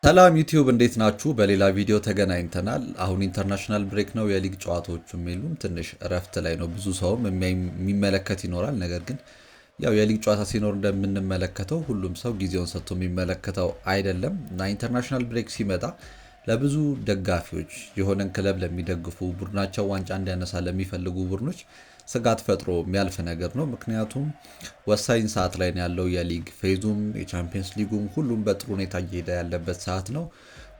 ሰላም ዩቲዩብ እንዴት ናችሁ? በሌላ ቪዲዮ ተገናኝተናል። አሁን ኢንተርናሽናል ብሬክ ነው። የሊግ ጨዋታዎችም የሉም። ትንሽ እረፍት ላይ ነው። ብዙ ሰውም የሚመለከት ይኖራል። ነገር ግን ያው የሊግ ጨዋታ ሲኖር እንደምንመለከተው ሁሉም ሰው ጊዜውን ሰጥቶ የሚመለከተው አይደለም እና ኢንተርናሽናል ብሬክ ሲመጣ ለብዙ ደጋፊዎች የሆነን ክለብ ለሚደግፉ ቡድናቸው ዋንጫ እንዲያነሳ ለሚፈልጉ ቡድኖች ስጋት ፈጥሮ የሚያልፍ ነገር ነው። ምክንያቱም ወሳኝ ሰዓት ላይ ነው ያለው። የሊግ ፌዙም የቻምፒየንስ ሊጉም ሁሉም በጥሩ ሁኔታ እየሄደ ያለበት ሰዓት ነው።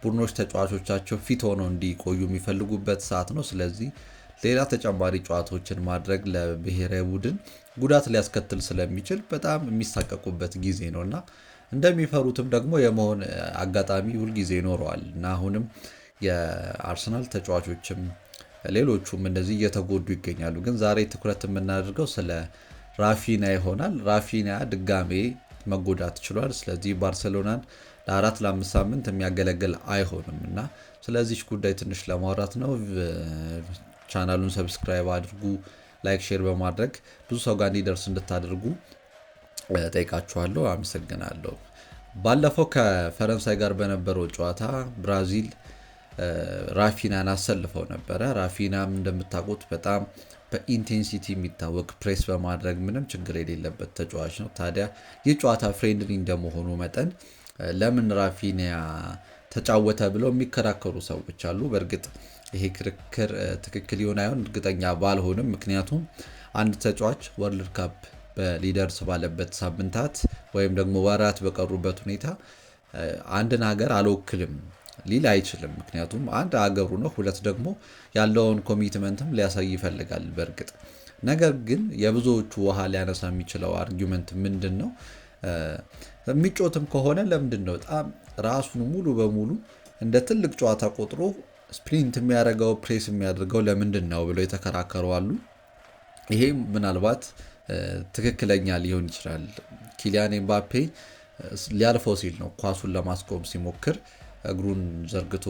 ቡድኖች ተጫዋቾቻቸው ፊት ሆነው እንዲቆዩ የሚፈልጉበት ሰዓት ነው። ስለዚህ ሌላ ተጨማሪ ጨዋታዎችን ማድረግ ለብሔራዊ ቡድን ጉዳት ሊያስከትል ስለሚችል በጣም የሚሳቀቁበት ጊዜ ነው እና እንደሚፈሩትም ደግሞ የመሆን አጋጣሚ ሁልጊዜ ይኖረዋል እና አሁንም የአርሰናል ተጫዋቾችም ሌሎቹም እንደዚህ እየተጎዱ ይገኛሉ። ግን ዛሬ ትኩረት የምናደርገው ስለ ራፊና ይሆናል። ራፊና ድጋሜ መጎዳት ችሏል። ስለዚህ ባርሴሎናን ለ4-5 ሳምንት የሚያገለግል አይሆንም እና ስለዚህ ጉዳይ ትንሽ ለማውራት ነው። ቻናሉን ሰብስክራይብ አድርጉ፣ ላይክ፣ ሼር በማድረግ ብዙ ሰው ጋር እንዲደርስ እንድታደርጉ ጠይቃችኋለሁ። አመሰግናለሁ። ባለፈው ከፈረንሳይ ጋር በነበረው ጨዋታ ብራዚል ራፊናን አሰልፈው ነበረ። ራፊናም እንደምታውቁት በጣም በኢንቴንሲቲ የሚታወቅ ፕሬስ በማድረግ ምንም ችግር የሌለበት ተጫዋች ነው። ታዲያ ይህ ጨዋታ ፍሬንድሊ እንደመሆኑ መጠን ለምን ራፊና ተጫወተ ብለው የሚከራከሩ ሰዎች አሉ። በእርግጥ ይሄ ክርክር ትክክል ይሆን አይሆን እርግጠኛ ባልሆንም፣ ምክንያቱም አንድ ተጫዋች ወርልድ ካፕ በሊደርስ ባለበት ሳምንታት ወይም ደግሞ ወራት በቀሩበት ሁኔታ አንድን ሀገር አልወክልም ሊል አይችልም። ምክንያቱም አንድ ሀገሩ ነው፣ ሁለት ደግሞ ያለውን ኮሚትመንትም ሊያሳይ ይፈልጋል። በእርግጥ ነገር ግን የብዙዎቹ ውሃ ሊያነሳ የሚችለው አርጊመንት ምንድን ነው? የሚጮትም ከሆነ ለምንድን ነው በጣም ራሱን ሙሉ በሙሉ እንደ ትልቅ ጨዋታ ቆጥሮ ስፕሪንት የሚያደርገው ፕሬስ የሚያደርገው ለምንድን ነው ብለው የተከራከሩ አሉ። ይሄ ምናልባት ትክክለኛ ሊሆን ይችላል። ኪሊያን ኤምባፔ ሊያልፈው ሲል ነው ኳሱን ለማስቆም ሲሞክር እግሩን ዘርግቶ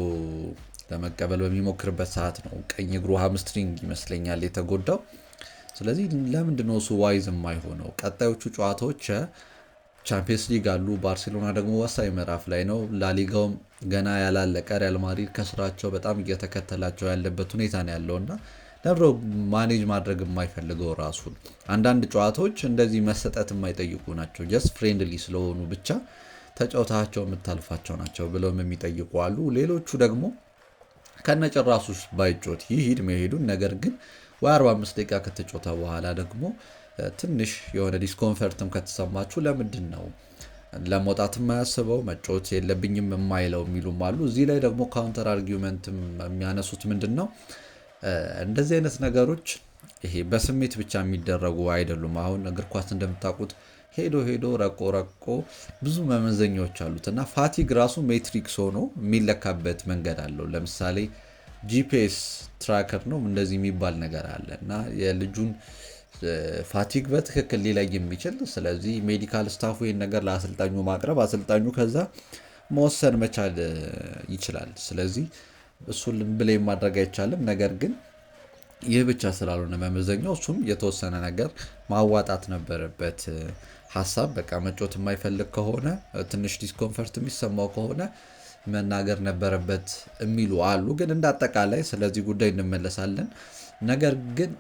ለመቀበል በሚሞክርበት ሰዓት ነው ቀኝ እግሩ ሃምስትሪንግ ይመስለኛል የተጎዳው። ስለዚህ ለምንድነው እሱ ዋይዝ የማይሆነው? ቀጣዮቹ ጨዋታዎች ቻምፒየንስ ሊግ አሉ። ባርሴሎና ደግሞ ወሳኝ ምዕራፍ ላይ ነው። ላሊጋውም ገና ያላለቀ፣ ሪያል ማድሪድ ከስራቸው በጣም እየተከተላቸው ያለበት ሁኔታ ነው ያለውና ለብሮ ማኔጅ ማድረግ የማይፈልገው ራሱን አንዳንድ ጨዋታዎች እንደዚህ መሰጠት የማይጠይቁ ናቸው። ጀስት ፍሬንድሊ ስለሆኑ ብቻ ተጫውታቸው የምታልፋቸው ናቸው ብለውም የሚጠይቁ አሉ። ሌሎቹ ደግሞ ከነጭራሱ ባይጮት ይሂድ መሄዱን፣ ነገር ግን ወይ 45 ደቂቃ ከተጫወተ በኋላ ደግሞ ትንሽ የሆነ ዲስኮንፈርትም ከተሰማችሁ ለምንድን ነው ለመውጣት የማያስበው መጫወት የለብኝም የማይለው የሚሉም አሉ። እዚህ ላይ ደግሞ ካውንተር አርጊመንትም የሚያነሱት ምንድን ነው እንደዚህ አይነት ነገሮች ይሄ በስሜት ብቻ የሚደረጉ አይደሉም። አሁን እግር ኳስ እንደምታውቁት ሄዶ ሄዶ ረቆ ብዙ መመዘኛዎች አሉት እና ፋቲግ ራሱ ሜትሪክስ ሆኖ የሚለካበት መንገድ አለው። ለምሳሌ ጂፒኤስ ትራከር ነው እንደዚህ የሚባል ነገር አለ እና የልጁን ፋቲግ በትክክል ሊለይ የሚችል። ስለዚህ ሜዲካል ስታፉ ይህን ነገር ለአሰልጣኙ ማቅረብ፣ አሰልጣኙ ከዛ መወሰን መቻል ይችላል። ስለዚህ እሱን ብሌም ማድረግ አይቻልም። ነገር ግን ይህ ብቻ ስላልሆነ መመዘኛው እሱም የተወሰነ ነገር ማዋጣት ነበረበት። ሀሳብ በቃ መጮት የማይፈልግ ከሆነ ትንሽ ዲስኮንፈርት የሚሰማው ከሆነ መናገር ነበረበት የሚሉ አሉ። ግን እንደ አጠቃላይ ስለዚህ ጉዳይ እንመለሳለን። ነገር ግን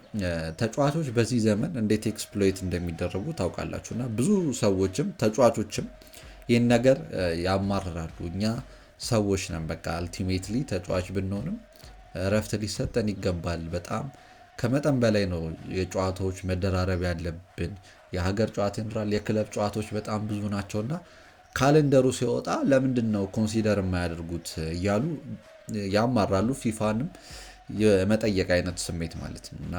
ተጫዋቾች በዚህ ዘመን እንዴት ኤክስፕሎይት እንደሚደረጉ ታውቃላችሁ እና ብዙ ሰዎችም ተጫዋቾችም ይህን ነገር ያማርራሉ። እኛ ሰዎች ነን፣ በቃ አልቲሜትሊ ተጫዋች ብንሆንም እረፍት ሊሰጠን ይገባል። በጣም ከመጠን በላይ ነው የጨዋታዎች መደራረብ ያለብን። የሀገር ጨዋታ ይኖራል፣ የክለብ ጨዋታዎች በጣም ብዙ ናቸውና ካሌንደሩ ሲወጣ ለምንድን ነው ኮንሲደር የማያደርጉት እያሉ ያማራሉ። ፊፋንም የመጠየቅ አይነት ስሜት ማለት ነው እና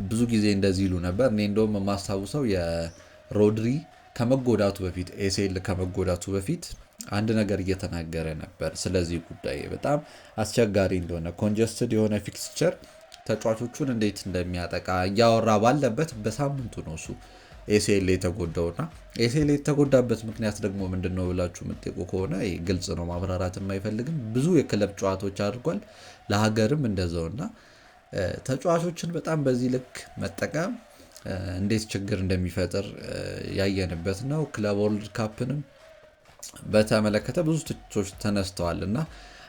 ብዙ ጊዜ እንደዚህ ይሉ ነበር። እኔ እንደውም የማስታውሰው የሮድሪ ከመጎዳቱ በፊት ኤሲኤል ከመጎዳቱ በፊት አንድ ነገር እየተናገረ ነበር ስለዚህ ጉዳይ በጣም አስቸጋሪ እንደሆነ፣ ኮንጀስትድ የሆነ ፊክስቸር ተጫዋቾቹን እንዴት እንደሚያጠቃ እያወራ ባለበት በሳምንቱ ነው እሱ ኤሲኤል የተጎዳውና ኤሲኤል የተጎዳበት ምክንያት ደግሞ ምንድን ነው ብላችሁ የምትጠይቁ ከሆነ ግልጽ ነው፣ ማብራራት የማይፈልግም። ብዙ የክለብ ጨዋታዎች አድርጓል፣ ለሀገርም እንደዛውና ተጫዋቾችን በጣም በዚህ ልክ መጠቀም እንዴት ችግር እንደሚፈጥር ያየንበት ነው። ክለብ ወርልድ ካፕንም በተመለከተ ብዙ ትችቶች ተነስተዋል እና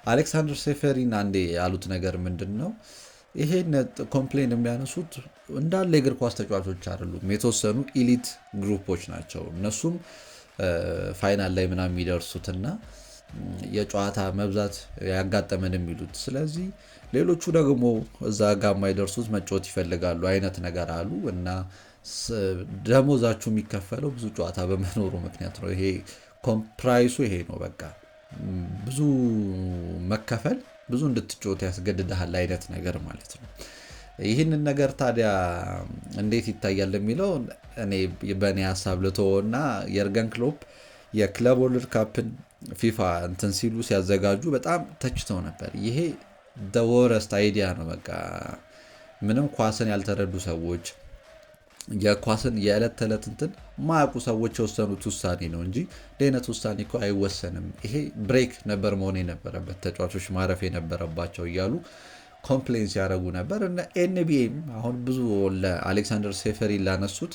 አሌክሳንደር ሴፈሪን አንዴ ያሉት ነገር ምንድን ነው? ይሄን ኮምፕሌን የሚያነሱት እንዳለ የእግር ኳስ ተጫዋቾች አይደሉም፣ የተወሰኑ ኢሊት ግሩፖች ናቸው። እነሱም ፋይናል ላይ ምናምን የሚደርሱትና የጨዋታ መብዛት ያጋጠመን የሚሉት። ስለዚህ ሌሎቹ ደግሞ እዛ ጋር የማይደርሱት መጫወት ይፈልጋሉ አይነት ነገር አሉ እና ደሞዛችሁ የሚከፈለው ብዙ ጨዋታ በመኖሩ ምክንያት ነው። ይሄ ፕራይሱ ይሄ ነው። በቃ ብዙ መከፈል ብዙ እንድትጫወት ያስገድድሃል አይነት ነገር ማለት ነው። ይህንን ነገር ታዲያ እንዴት ይታያል የሚለው እኔ በእኔ ሀሳብ ልተወውና የርገን ክሎፕ የክለብ ወርልድ ካፕን ፊፋ እንትን ሲሉ ሲያዘጋጁ በጣም ተችተው ነበር። ይሄ ወረስት አይዲያ ነው። በቃ ምንም ኳስን ያልተረዱ ሰዎች የኳስን የዕለት ተዕለት እንትን ማያውቁ ሰዎች የወሰኑት ውሳኔ ነው እንጂ ለአይነት ውሳኔ እኮ አይወሰንም። ይሄ ብሬክ ነበር መሆን የነበረበት፣ ተጫዋቾች ማረፍ የነበረባቸው እያሉ ኮምፕሌን ሲያደርጉ ነበር። እና ኤንቢኤም አሁን ብዙ ለአሌክሳንደር ሴፈሪን ላነሱት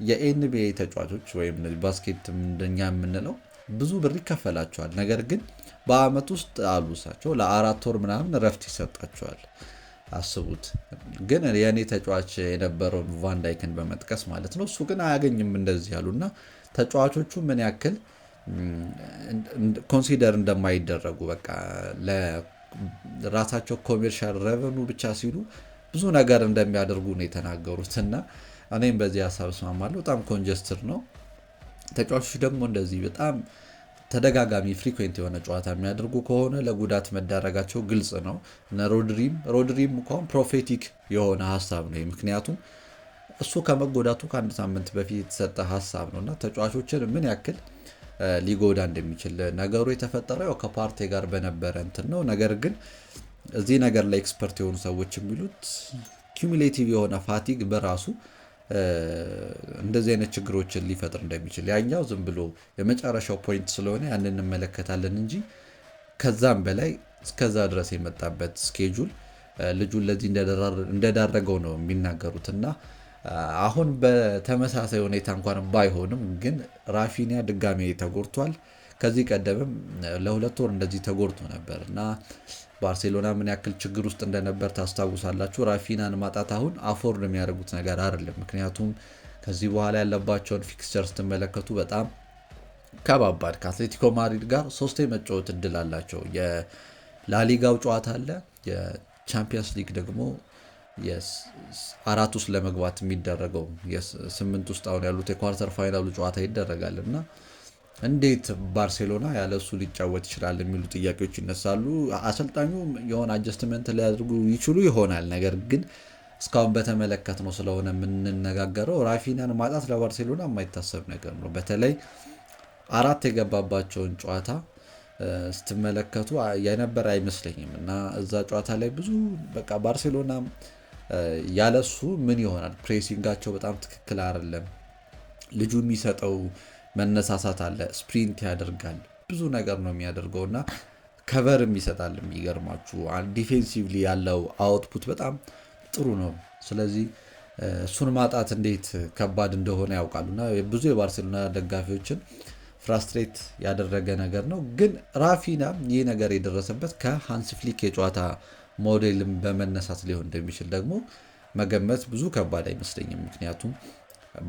የኤንቢኤ ተጫዋቾች ወይም ባስኬት እንደኛ የምንለው ብዙ ብር ይከፈላቸዋል። ነገር ግን በአመት ውስጥ አሉ እሳቸው ለ4 ወር ምናምን እረፍት ይሰጣቸዋል። አስቡት። ግን የእኔ ተጫዋች የነበረውን ቫንዳይክን በመጥቀስ ማለት ነው፣ እሱ ግን አያገኝም እንደዚህ ያሉና ተጫዋቾቹ ምን ያክል ኮንሲደር እንደማይደረጉ በቃ ለራሳቸው ኮሜርሻል ረቨኑ ብቻ ሲሉ ብዙ ነገር እንደሚያደርጉ ነው የተናገሩት። እና እኔም በዚህ ሀሳብ እስማማለሁ። በጣም ኮንጀስትድ ነው። ተጫዋቾች ደግሞ እንደዚህ በጣም ተደጋጋሚ ፍሪኩዌንት የሆነ ጨዋታ የሚያደርጉ ከሆነ ለጉዳት መዳረጋቸው ግልጽ ነው። እነ ሮድሪም እንኳን ፕሮፌቲክ የሆነ ሀሳብ ነው። ምክንያቱም እሱ ከመጎዳቱ ከአንድ ሳምንት በፊት የተሰጠ ሀሳብ ነው እና ተጫዋቾችን ምን ያክል ሊጎዳ እንደሚችል ነገሩ የተፈጠረው ከፓርቴ ጋር በነበረ እንትን ነው። ነገር ግን እዚህ ነገር ላይ ኤክስፐርት የሆኑ ሰዎች የሚሉት ኩሙሌቲቭ የሆነ ፋቲግ በራሱ እንደዚህ አይነት ችግሮችን ሊፈጥር እንደሚችል፣ ያኛው ዝም ብሎ የመጨረሻው ፖይንት ስለሆነ ያንን እንመለከታለን እንጂ ከዛም በላይ እስከዛ ድረስ የመጣበት ስኬጁል ልጁን ለዚህ እንደዳረገው ነው የሚናገሩት። እና አሁን በተመሳሳይ ሁኔታ እንኳን ባይሆንም ግን ራፊኒያ ድጋሜ ተጎድቷል። ከዚህ ቀደምም ለ2 ወር እንደዚህ ተጎድቶ ነበር እና ባርሴሎና ምን ያክል ችግር ውስጥ እንደነበር ታስታውሳላችሁ። ራፊናን ማጣት አሁን አፎርድ የሚያደርጉት ነገር አይደለም። ምክንያቱም ከዚህ በኋላ ያለባቸውን ፊክስቸር ስትመለከቱ በጣም ከባባድ፣ ከአትሌቲኮ ማድሪድ ጋር 3 መጫወት እድል አላቸው። የላሊጋው ጨዋታ አለ፣ የቻምፒየንስ ሊግ ደግሞ የ4 ውስጥ ለመግባት የሚደረገው የ8 ውስጥ አሁን ያሉት የኳርተር ፋይናሉ ጨዋታ ይደረጋል እና እንዴት ባርሴሎና ያለሱ ሊጫወት ይችላል የሚሉ ጥያቄዎች ይነሳሉ። አሰልጣኙ የሆነ አጀስትመንት ሊያደርጉ ይችሉ ይሆናል። ነገር ግን እስካሁን በተመለከት ነው ስለሆነ የምንነጋገረው ራፊናን ማጣት ለባርሴሎና የማይታሰብ ነገር ነው። በተለይ 4 የገባባቸውን ጨዋታ ስትመለከቱ የነበረ አይመስለኝም እና እዛ ጨዋታ ላይ ብዙ በቃ ባርሴሎና ያለሱ ምን ይሆናል፣ ፕሬሲንጋቸው በጣም ትክክል አይደለም። ልጁ የሚሰጠው መነሳሳት አለ፣ ስፕሪንት ያደርጋል፣ ብዙ ነገር ነው የሚያደርገው እና ከቨርም ይሰጣል። የሚገርማችሁ ዲፌንሲቭሊ ያለው አውትፑት በጣም ጥሩ ነው። ስለዚህ እሱን ማጣት እንዴት ከባድ እንደሆነ ያውቃሉ እና ብዙ የባርሴሎና ደጋፊዎችን ፍራስትሬት ያደረገ ነገር ነው። ግን ራፊና ይህ ነገር የደረሰበት ከሃንስ ፍሊክ የጨዋታ ሞዴልም በመነሳት ሊሆን እንደሚችል ደግሞ መገመት ብዙ ከባድ አይመስለኝም። ምክንያቱም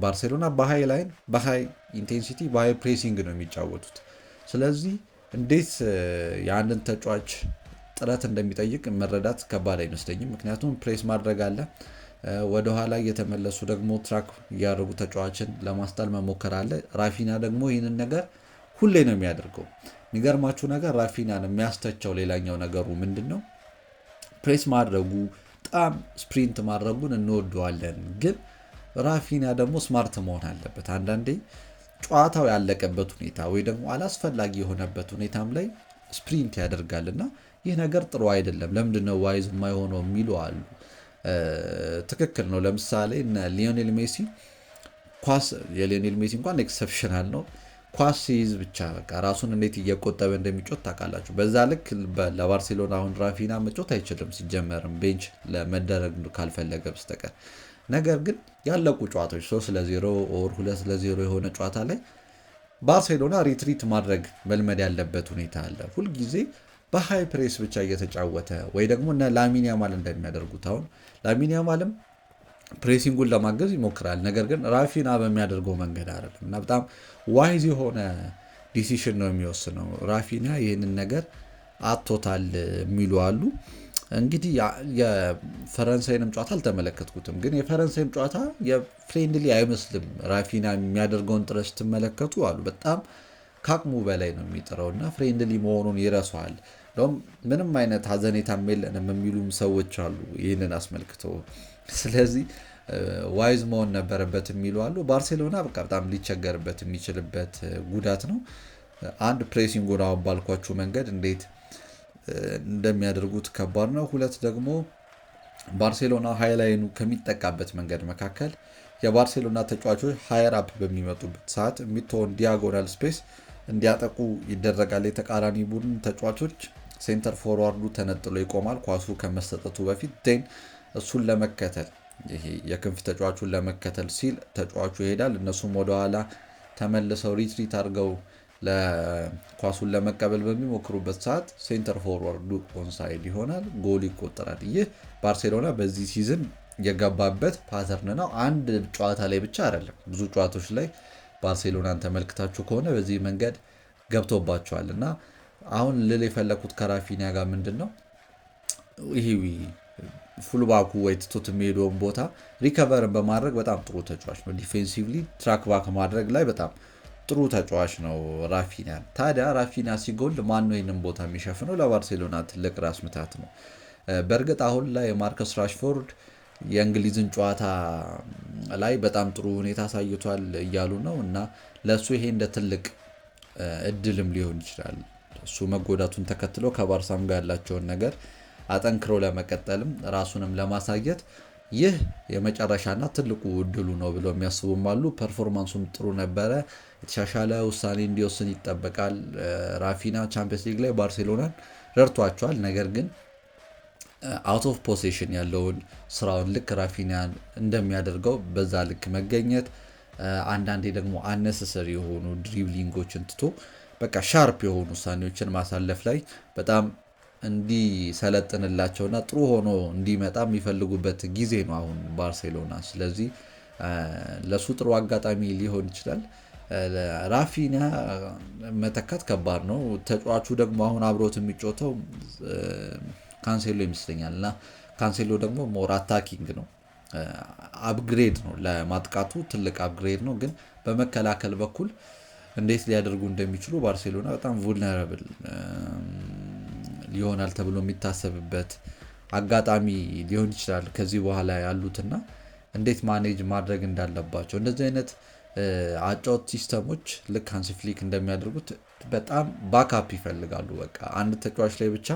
ባርሴሎና በሃይ ላይን፣ በሃይ ኢንቴንሲቲ፣ በሃይ ፕሬሲንግ ነው የሚጫወቱት። ስለዚህ እንዴት የአንድን ተጫዋች ጥረት እንደሚጠይቅ መረዳት ከባድ አይመስለኝም። ምክንያቱም ፕሬስ ማድረግ አለ፣ ወደኋላ እየተመለሱ ደግሞ ትራክ እያደረጉ ተጫዋችን ለማስጣል መሞከር አለ። ራፊና ደግሞ ይህንን ነገር ሁሌ ነው የሚያደርገው። የሚገርማችሁ ነገር ራፊናን የሚያስተቸው ሌላኛው ነገሩ ምንድን ነው? ፕሬስ ማድረጉ፣ በጣም ስፕሪንት ማድረጉን እንወደዋለን ግን ራፊና ደግሞ ስማርት መሆን አለበት። አንዳንዴ ጨዋታው ያለቀበት ሁኔታ ወይ ደግሞ አላስፈላጊ የሆነበት ሁኔታም ላይ ስፕሪንት ያደርጋልና ይህ ነገር ጥሩ አይደለም። ለምንድነው ዋይዝ የማይሆነው የሚሉ አሉ። ትክክል ነው። ለምሳሌ ሊዮኔል ሜሲ የሊዮኔል ሜሲ እንኳን ኤክሰፕሽናል ነው። ኳስ ሲይዝ ብቻ በቃ ራሱን እንዴት እየቆጠበ እንደሚጮት ታውቃላችሁ። በዛ ልክ ለባርሴሎና አሁን ራፊና መጮት አይችልም ሲጀመርም ቤንች ለመደረግ ካልፈለገ በስተቀር። ነገር ግን ያለቁ ጨዋታዎች 3-0 ኦር 2-0 የሆነ ጨዋታ ላይ ባርሴሎና ሪትሪት ማድረግ መልመድ ያለበት ሁኔታ አለ። ሁልጊዜ በሃይ ፕሬስ ብቻ እየተጫወተ ወይ ደግሞ እነ ላሚን ያማል እንደሚያደርጉት አሁን ላሚን ያማልም ፕሬሲንጉን ለማገዝ ይሞክራል። ነገር ግን ራፊና በሚያደርገው መንገድ አይደለም እና በጣም ዋይዝ የሆነ ዲሲሽን ነው የሚወስነው። ራፊና ይህንን ነገር አቶታል የሚሉ አሉ። እንግዲህ የፈረንሳይንም ጨዋታ አልተመለከትኩትም፣ ግን የፈረንሳይም ጨዋታ የፍሬንድሊ አይመስልም። ራፊና የሚያደርገውን ጥረት ስትመለከቱ አሉ በጣም ከአቅሙ በላይ ነው የሚጥረው እና ፍሬንድሊ መሆኑን ይረሳዋል። እንደውም ምንም አይነት ሀዘኔታም የለንም የሚሉም ሰዎች አሉ ይህንን አስመልክተው። ስለዚህ ዋይዝ መሆን ነበረበት የሚሉ አሉ። ባርሴሎና በቃ በጣም ሊቸገርበት የሚችልበት ጉዳት ነው። አንድ ፕሬሲንጉን አሁን ባልኳችሁ መንገድ እንዴት እንደሚያደርጉት ከባድ ነው። ሁለት ደግሞ ባርሴሎና ሃይላይኑ ከሚጠቃበት መንገድ መካከል የባርሴሎና ተጫዋቾች ሃየር አፕ በሚመጡበት ሰዓት የሚተውን ዲያጎናል ስፔስ እንዲያጠቁ ይደረጋል። የተቃራኒ ቡድን ተጫዋቾች ሴንተር ፎርዋርዱ ተነጥሎ ይቆማል ኳሱ ከመሰጠቱ በፊት ቴን እሱን ለመከተል ይሄ የክንፍ ተጫዋቹን ለመከተል ሲል ተጫዋቹ ይሄዳል። እነሱም ወደኋላ ተመልሰው ሪትሪት አድርገው ለኳሱን ለመቀበል በሚሞክሩበት ሰዓት ሴንተር ፎርዋርዱ ኦንሳይድ ይሆናል፣ ጎል ይቆጠራል። ይህ ባርሴሎና በዚህ ሲዝን የገባበት ፓተርን ነው። አንድ ጨዋታ ላይ ብቻ አይደለም፣ ብዙ ጨዋታዎች ላይ ባርሴሎናን ተመልክታችሁ ከሆነ በዚህ መንገድ ገብቶባቸዋል። እና አሁን ልል የፈለኩት ከራፊኒያ ጋር ምንድን ነው ይሄ ፉልባኩ ወይ ትቶት የሚሄደውን ቦታ ሪከቨርን በማድረግ በጣም ጥሩ ተጫዋች ነው። ዲፌንሲቭሊ ትራክ ባክ ማድረግ ላይ በጣም ጥሩ ተጫዋች ነው ራፊኒያ። ታዲያ ራፊኒያ ሲጎል ማን ነው ይህንን ቦታ የሚሸፍነው? ለባርሴሎና ትልቅ ራስ ምታት ነው። በእርግጥ አሁን ላይ ማርከስ ራሽፎርድ የእንግሊዝን ጨዋታ ላይ በጣም ጥሩ ሁኔታ አሳይቷል እያሉ ነው እና ለእሱ ይሄ እንደ ትልቅ እድልም ሊሆን ይችላል። እሱ መጎዳቱን ተከትሎ ከባርሳም ጋር ያላቸውን ነገር አጠንክሮ ለመቀጠልም ራሱንም ለማሳየት ይህ የመጨረሻና ትልቁ እድሉ ነው ብለው የሚያስቡም አሉ። ፐርፎርማንሱም ጥሩ ነበረ። የተሻሻለ ውሳኔ እንዲወስን ይጠበቃል። ራፊና ቻምፒየንስ ሊግ ላይ ባርሴሎናን ረድቷቸዋል። ነገር ግን አውት ኦፍ ፖሴሽን ያለውን ስራውን ልክ ራፊና እንደሚያደርገው በዛ ልክ መገኘት፣ አንዳንዴ ደግሞ አነሰሰሪ የሆኑ ድሪብሊንጎችን ትቶ በቃ ሻርፕ የሆኑ ውሳኔዎችን ማሳለፍ ላይ በጣም እንዲሰለጥንላቸውና ጥሩ ሆኖ እንዲመጣ የሚፈልጉበት ጊዜ ነው አሁን ባርሴሎና። ስለዚህ ለሱ ጥሩ አጋጣሚ ሊሆን ይችላል። ራፊና መተካት ከባድ ነው። ተጫዋቹ ደግሞ አሁን አብሮት የሚጫወተው ካንሴሎ ይመስለኛል እና ካንሴሎ ደግሞ ሞር አታኪንግ ነው። አፕግሬድ ነው፣ ለማጥቃቱ ትልቅ አፕግሬድ ነው። ግን በመከላከል በኩል እንዴት ሊያደርጉ እንደሚችሉ ባርሴሎና በጣም vulnerable ሊሆናል ተብሎ የሚታሰብበት አጋጣሚ ሊሆን ይችላል ከዚህ በኋላ ያሉትና እንዴት ማኔጅ ማድረግ እንዳለባቸው እንደዚህ አይነት አጫወት ሲስተሞች ልክ ሃንሲ ፍሊክ እንደሚያደርጉት በጣም ባክአፕ ይፈልጋሉ። በቃ አንድ ተጫዋች ላይ ብቻ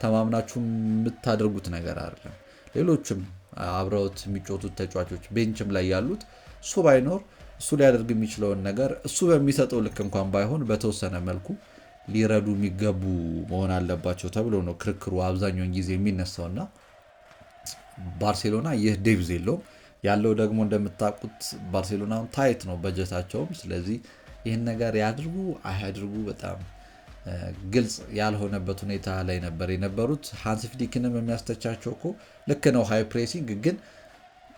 ተማምናችሁ የምታደርጉት ነገር አይደለም። ሌሎችም አብረውት የሚጫወቱት ተጫዋቾች ቤንችም ላይ ያሉት እሱ ባይኖር እሱ ሊያደርግ የሚችለውን ነገር እሱ በሚሰጠው ልክ እንኳን ባይሆን በተወሰነ መልኩ ሊረዱ የሚገቡ መሆን አለባቸው ተብሎ ነው ክርክሩ አብዛኛውን ጊዜ የሚነሳውና ባርሴሎና ይህ ዴብዝ የለውም። ያለው ደግሞ እንደምታውቁት ባርሴሎናውን ታይት ነው በጀታቸውም። ስለዚህ ይህን ነገር ያድርጉ አያድርጉ በጣም ግልጽ ያልሆነበት ሁኔታ ላይ ነበር የነበሩት። ሃንሲ ፍሊክንም የሚያስተቻቸው እኮ ልክ ነው ሃይ ፕሬሲንግ፣ ግን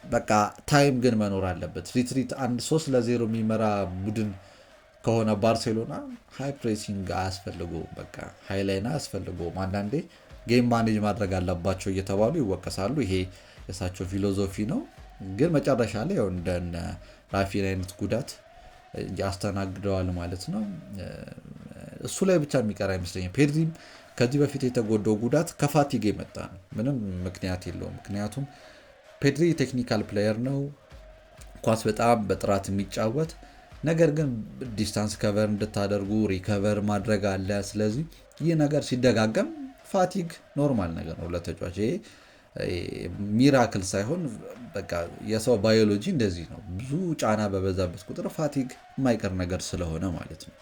በቃ ታይም ግን መኖር አለበት። ሪትሪት 1-3-0 የሚመራ ቡድን ከሆነ ባርሴሎና ሃይ ፕሬሲንግ አያስፈልገውም፣ በቃ ሃይ ላይን አያስፈልገውም። አንዳንዴ ጌም ማኔጅ ማድረግ አለባቸው እየተባሉ ይወቀሳሉ። ይሄ የእሳቸው ፊሎዞፊ ነው። ግን መጨረሻ ላይ እንደነ ራፊና አይነት ጉዳት ያስተናግደዋል ማለት ነው። እሱ ላይ ብቻ የሚቀር አይመስለኝም። ፔድሪም ከዚህ በፊት የተጎዳው ጉዳት ከፋቲግ የመጣ ነው፣ ምንም ምክንያት የለውም። ምክንያቱም ፔድሪ ቴክኒካል ፕሌየር ነው፣ ኳስ በጣም በጥራት የሚጫወት ነገር ግን ዲስታንስ ከቨር እንድታደርጉ ሪከቨር ማድረግ አለ። ስለዚህ ይህ ነገር ሲደጋገም ፋቲግ ኖርማል ነገር ነው ለተጫዋች። ይሄ ሚራክል ሳይሆን በቃ የሰው ባዮሎጂ እንደዚህ ነው። ብዙ ጫና በበዛበት ቁጥር ፋቲግ የማይቀር ነገር ስለሆነ ማለት ነው።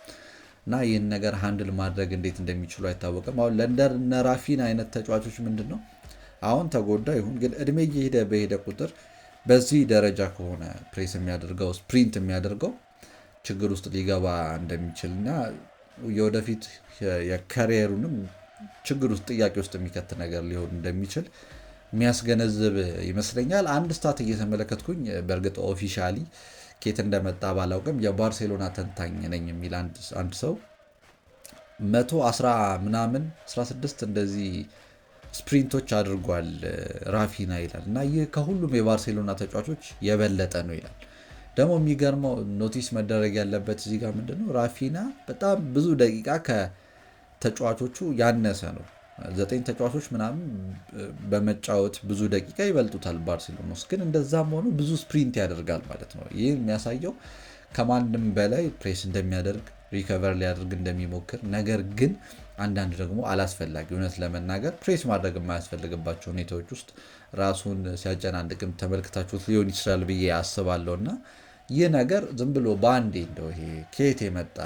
እና ይህን ነገር ሃንድል ማድረግ እንዴት እንደሚችሉ አይታወቅም። አሁን ለእነ ራፊና አይነት ተጫዋቾች ምንድን ነው አሁን ተጎዳ ይሁን ግን እድሜ እየሄደ በሄደ ቁጥር በዚህ ደረጃ ከሆነ ፕሬስ የሚያደርገው ስፕሪንት የሚያደርገው ችግር ውስጥ ሊገባ እንደሚችል እና የወደፊት የካሪየሩንም ችግር ውስጥ ጥያቄ ውስጥ የሚከት ነገር ሊሆን እንደሚችል የሚያስገነዝብ ይመስለኛል። አንድ ስታት እየተመለከትኩኝ በእርግጥ ኦፊሻሊ ኬት እንደመጣ ባላውቅም የባርሴሎና ተንታኝ ነኝ የሚል አንድ ሰው 110 ምናምን 16 እንደዚህ ስፕሪንቶች አድርጓል ራፊና ይላል እና ይህ ከሁሉም የባርሴሎና ተጫዋቾች የበለጠ ነው ይላል። ደግሞ የሚገርመው ኖቲስ መደረግ ያለበት እዚህ ጋር ምንድነው ራፊና በጣም ብዙ ደቂቃ ከተጫዋቾቹ ያነሰ ነው። 9 ተጫዋቾች ምናምን በመጫወት ብዙ ደቂቃ ይበልጡታል ባርሴሎና ውስጥ፣ ግን እንደዛም ሆኖ ብዙ ስፕሪንት ያደርጋል ማለት ነው። ይህ የሚያሳየው ከማንም በላይ ፕሬስ እንደሚያደርግ ሪከቨር ሊያደርግ እንደሚሞክር፣ ነገር ግን አንዳንድ ደግሞ አላስፈላጊ እውነት ለመናገር ፕሬስ ማድረግ የማያስፈልግባቸው ሁኔታዎች ውስጥ ራሱን ሲያጨናንቅም ተመልክታችሁት ሊሆን ይችላል ብዬ አስባለሁ። እና ይህ ነገር ዝም ብሎ በአንዴ እንደው ይሄ ከየት የመጣ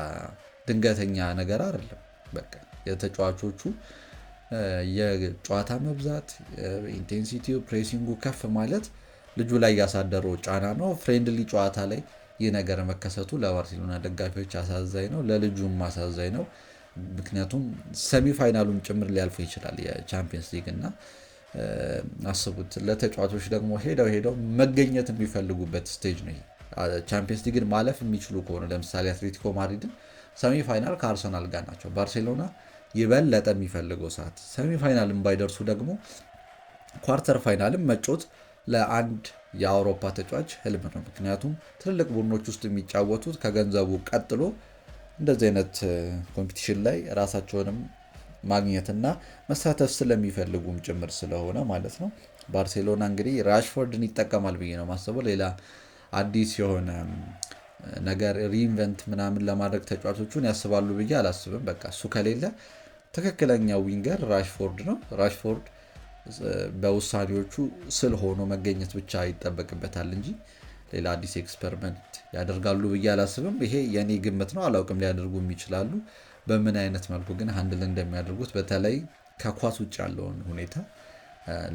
ድንገተኛ ነገር አይደለም። በቃ የተጫዋቾቹ የጨዋታ መብዛት፣ ኢንቴንሲቲው፣ ፕሬሲንጉ ከፍ ማለት ልጁ ላይ ያሳደረው ጫና ነው። ፍሬንድሊ ጨዋታ ላይ ይህ ነገር መከሰቱ ለባርሴሎና ደጋፊዎች አሳዛኝ ነው፣ ለልጁም አሳዛኝ ነው። ምክንያቱም ሰሚፋይናሉን ጭምር ሊያልፉ ይችላል የቻምፒየንስ ሊግ እና አስቡት፣ ለተጫዋቾች ደግሞ ሄደው መገኘት የሚፈልጉበት ስቴጅ ነው። ቻምፒየንስ ሊግን ማለፍ የሚችሉ ከሆነ ለምሳሌ አትሌቲኮ ማድሪድን ሰሚፋይናል ከአርሰናል ጋር ናቸው። ባርሴሎና የበለጠ የሚፈልገው ሰዓት ሰሚፋይናልን ባይደርሱ ደግሞ ኳርተር ፋይናልን መጮት ለአንድ የአውሮፓ ተጫዋች ህልም ነው። ምክንያቱም ትልልቅ ቡድኖች ውስጥ የሚጫወቱት ከገንዘቡ ቀጥሎ እንደዚህ አይነት ኮምፒቲሽን ላይ ራሳቸውንም ማግኘትና መሳተፍ ስለሚፈልጉም ጭምር ስለሆነ ማለት ነው። ባርሴሎና እንግዲህ ራሽፎርድን ይጠቀማል ብዬ ነው ማስበው። ሌላ አዲስ የሆነ ነገር ሪኢንቨንት ምናምን ለማድረግ ተጫዋቾቹን ያስባሉ ብዬ አላስብም። በቃ እሱ ከሌለ ትክክለኛ ዊንገር ራሽፎርድ ነው። ራሽፎርድ በውሳኔዎቹ ስል ሆኖ መገኘት ብቻ ይጠበቅበታል እንጂ ሌላ አዲስ ኤክስፐሪመንት ያደርጋሉ ብዬ አላስብም። ይሄ የኔ ግምት ነው፣ አላውቅም፣ ሊያደርጉም ይችላሉ። በምን አይነት መልኩ ግን ሃንድል እንደሚያደርጉት በተለይ ከኳስ ውጭ ያለውን ሁኔታ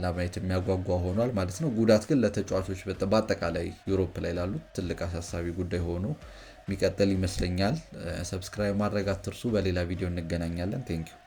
ለማየት የሚያጓጓ ሆኗል ማለት ነው። ጉዳት ግን ለተጫዋቾች በአጠቃላይ ዩሮፕ ላይ ላሉት ትልቅ አሳሳቢ ጉዳይ ሆኖ የሚቀጥል ይመስለኛል። ሰብስክራይብ ማድረግ አትርሱ። በሌላ ቪዲዮ እንገናኛለን። ቴንኪው